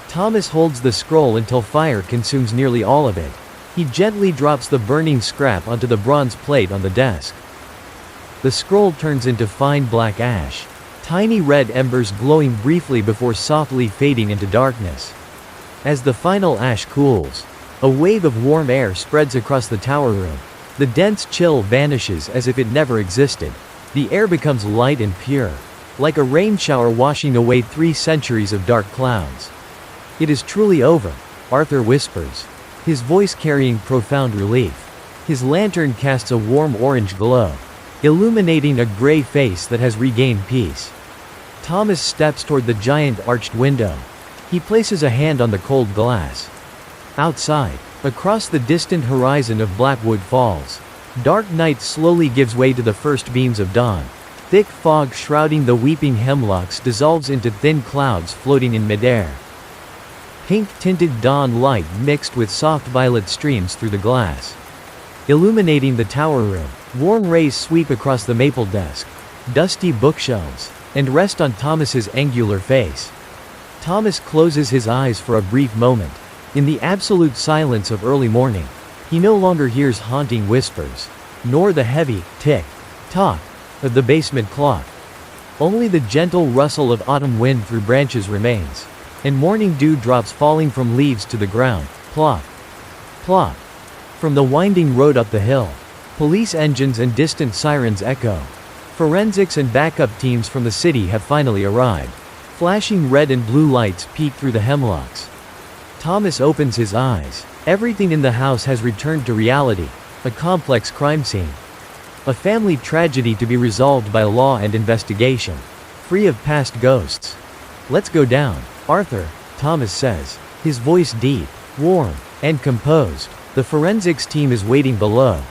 Thomas holds the scroll until fire consumes nearly all of it. He gently drops the burning scrap onto the bronze plate on the desk. The scroll turns into fine black ash, tiny red embers glowing briefly before softly fading into darkness. As the final ash cools, a wave of warm air spreads across the tower room. The dense chill vanishes as if it never existed. The air becomes light and pure, like a rain shower washing away 3 centuries of dark clouds. It is truly over, Arthur whispers, his voice carrying profound relief. His lantern casts a warm orange glow, illuminating a gray face that has regained peace. Thomas steps toward the giant arched window. He places a hand on the cold glass. Outside, across the distant horizon of Blackwood Falls, dark night slowly gives way to the first beams of dawn. Thick fog shrouding the weeping hemlocks dissolves into thin clouds floating in midair. Pink-tinted dawn light mixed with soft violet streams through the glass, illuminating the tower room. Warm rays sweep across the maple desk, dusty bookshelves, and rest on Thomas's angular face. Thomas closes his eyes for a brief moment. In the absolute silence of early morning, he no longer hears haunting whispers, nor the heavy tick-tock of the basement clock. Only the gentle rustle of autumn wind through branches remains, and morning dew drops falling from leaves to the ground. Plop. Plop. From the winding road up the hill, police engines and distant sirens echo. Forensics and backup teams from the city have finally arrived. Flashing red and blue lights peek through the hemlocks. Thomas opens his eyes. Everything in the house has returned to reality. A complex crime scene. A family tragedy to be resolved by law and investigation. Free of past ghosts. Let's go down, Arthur, Thomas says, his voice deep, warm, and composed. The forensics team is waiting below.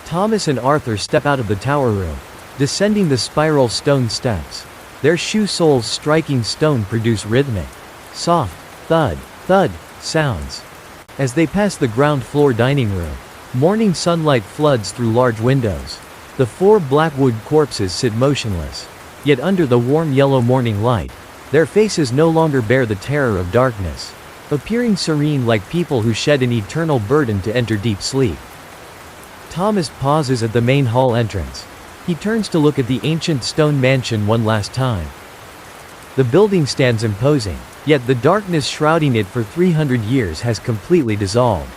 Thomas and Arthur step out of the tower room, descending the spiral stone steps. Their shoe soles striking stone produce rhythmic, soft, thud, thud, sounds. As they pass the ground floor dining room, morning sunlight floods through large windows. The 4 Blackwood corpses sit motionless. Yet under the warm yellow morning light, their faces no longer bear the terror of darkness, appearing serene like people who shed an eternal burden to enter deep sleep. Thomas pauses at the main hall entrance. He turns to look at the ancient stone mansion one last time. The building stands imposing, yet the darkness shrouding it for 300 years has completely dissolved.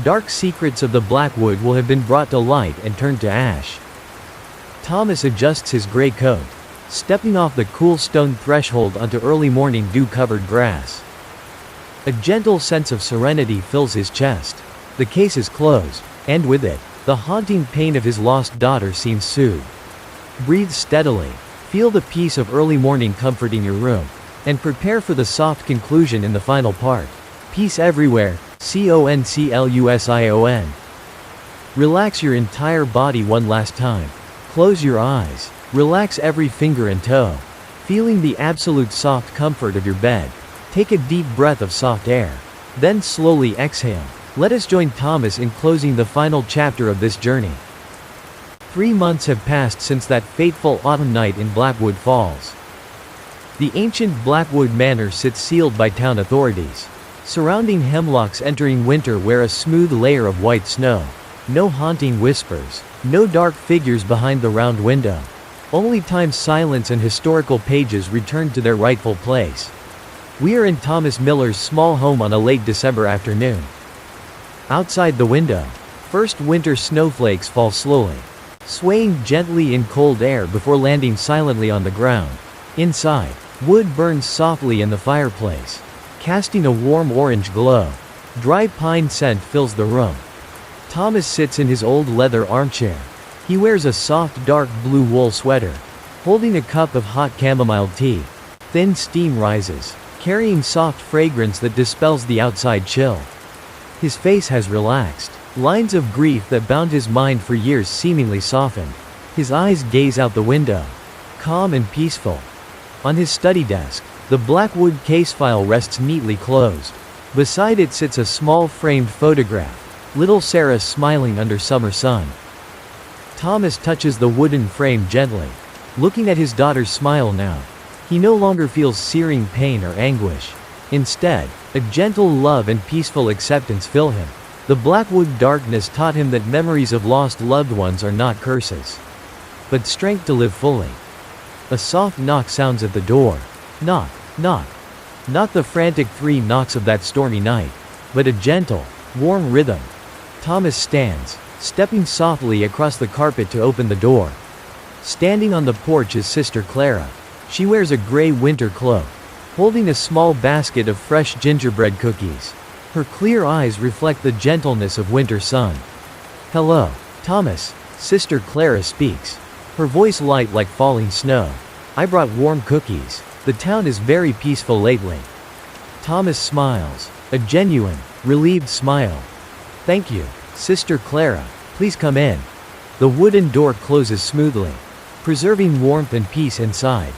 Dark secrets of the Blackwood will have been brought to light and turned to ash. Thomas adjusts his gray coat, stepping off the cool stone threshold onto early morning dew-covered grass. A gentle sense of serenity fills his chest. The case is closed, and with it, the haunting pain of his lost daughter seems soothed. Breathe steadily, feel the peace of early morning comforting your room, and prepare for the soft conclusion in the final part. Peace everywhere, CONCLUSION. Relax your entire body one last time. Close your eyes. Relax every finger and toe. Feeling the absolute soft comfort of your bed. Take a deep breath of soft air. Then slowly exhale. Let us join Thomas in closing the final chapter of this journey. 3 months have passed since that fateful autumn night in Blackwood Falls. The ancient Blackwood Manor sits sealed by town authorities. Surrounding hemlocks entering winter wear a smooth layer of white snow. No haunting whispers. No dark figures behind the round window. Only time's silence and historical pages return to their rightful place. We are in Thomas Miller's small home on a late December afternoon. Outside the window, first winter snowflakes fall slowly, swaying gently in cold air before landing silently on the ground. Inside, wood burns softly in the fireplace, casting a warm orange glow. Dry pine scent fills the room. Thomas sits in his old leather armchair. He wears a soft dark blue wool sweater, holding a cup of hot chamomile tea. Thin steam rises, carrying soft fragrance that dispels the outside chill. His face has relaxed. Lines of grief that bound his mind for years seemingly softened. His eyes gaze out the window, calm and peaceful. On his study desk, the Blackwood case file rests neatly closed. Beside it sits a small framed photograph, little Sarah smiling under summer sun. Thomas touches the wooden frame gently, looking at his daughter's smile now. He no longer feels searing pain or anguish. Instead, a gentle love and peaceful acceptance fill him. The Blackwood darkness taught him that memories of lost loved ones are not curses, but strength to live fully. A soft knock sounds at the door. Knock, knock. Not the frantic 3 knocks of that stormy night, but a gentle, warm rhythm. Thomas stands, stepping softly across the carpet to open the door. Standing on the porch is Sister Clara. She wears a gray winter cloak, holding a small basket of fresh gingerbread cookies. Her clear eyes reflect the gentleness of winter sun. "Hello, Thomas," Sister Clara speaks, her voice light like falling snow. "I brought warm cookies. The town is very peaceful lately." Thomas smiles, a genuine, relieved smile. "Thank you, Sister Clara. Please come in." The wooden door closes smoothly, preserving warmth and peace inside.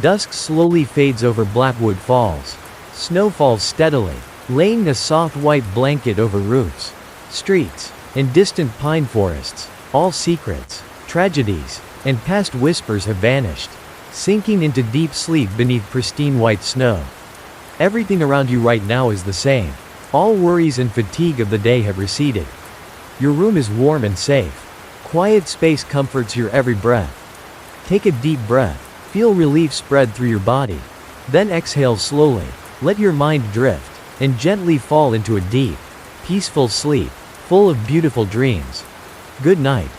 Dusk slowly fades over Blackwood Falls. Snow falls steadily, laying a soft white blanket over roofs, streets, and distant pine forests. All secrets, tragedies, and past whispers have vanished, sinking into deep sleep beneath pristine white snow. Everything around you right now is the same. All worries and fatigue of the day have receded. Your room is warm and safe. Quiet space comforts your every breath. Take a deep breath, Feel relief spread through your body. Then exhale slowly, let your mind drift, and gently fall into a deep, peaceful sleep, full of beautiful dreams. Good night.